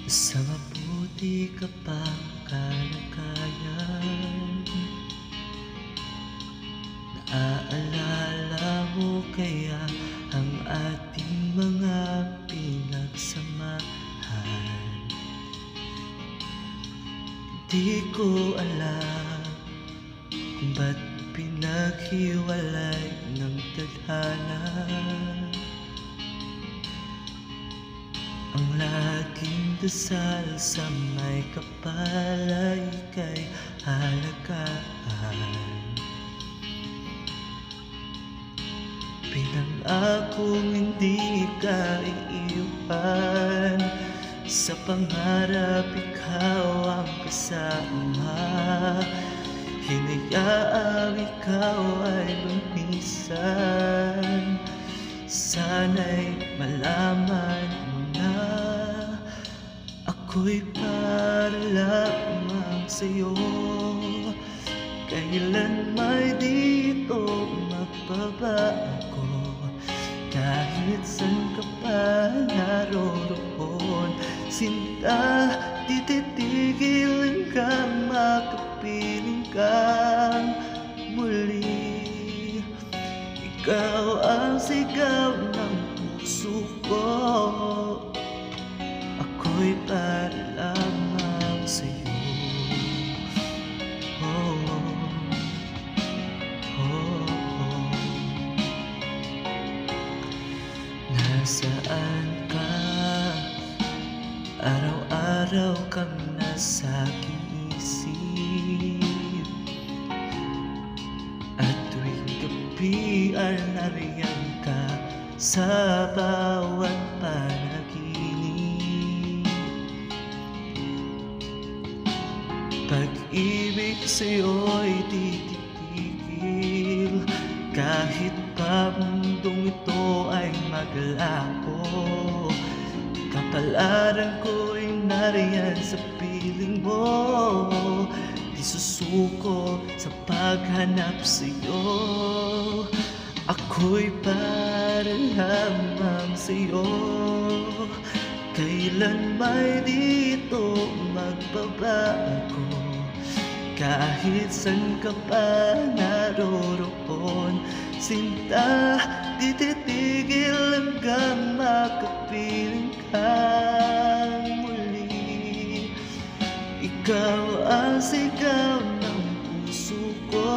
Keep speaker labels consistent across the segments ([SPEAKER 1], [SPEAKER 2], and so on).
[SPEAKER 1] Sa mabuti ka pang kalagayan, naaalala mo kaya ang ating mga pinagsamahan? Di ko alam kung ba't pinaghiwalay ng tadhana. Ang laging dasal sa may kapal ay ika'y halagaan. Pinangakong hindi ka iiwan, sa pangarap ikaw ang kasama. Hinayaang ikaw ay lumisan, sana'y malaman mo na ako'y para lamang sa'yo. Kailan may dito magbabago, kahit saan ka pa naroroon. Sinta, di titigil hanggang makapiling kang muli. Ikaw ang sigaw ng puso ko, ako'y para lamang sa'yo. Oh, oh, oh. Nasaan ka? Araw-araw kang nasa aking isip, at tuwing gabi ay nariyan ka sa bawat panaginip. Pag-ibig sa'yo'y di titigil, kahit pa mundong ito ay maglaho. Kapalaran ko'y nariyan sa piling mo, di susuko sa paghanap sa'yo. Ako'y para lamang sa'yo, kailan may dito magbabago, kahit saan ka pa naroroon. Sinta, di titigil hanggang makapiling kang muli. Ikaw ang sigaw ng puso ko,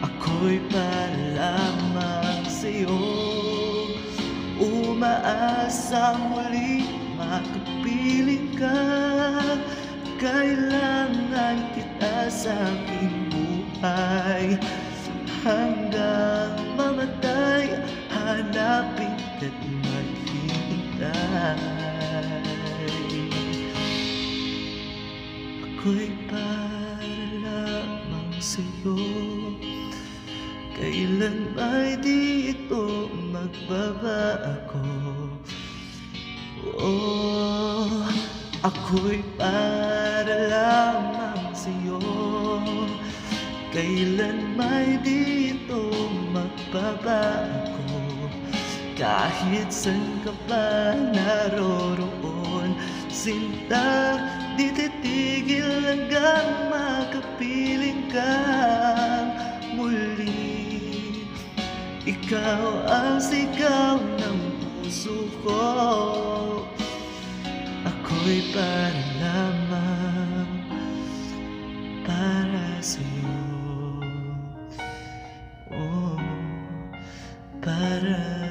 [SPEAKER 1] ako'y para lamang sa'yo. Umaasang muli makapiling ka, kailangan kita sa aking buhay. Hanggang mamatay, hanapin ka't maghihintay. Ako'y para lamang sa'yo, kailan ba'y di ito magbabago? Oh, ako'y para lamang sa'yo, kailan may dito magbabago, kahit saan ka pa naroroon. Sinta, di titigil hanggang makapiling kang muli. Ikaw ang sigaw ng puso ko, ako'y para lamang para sa'yo. Oh, para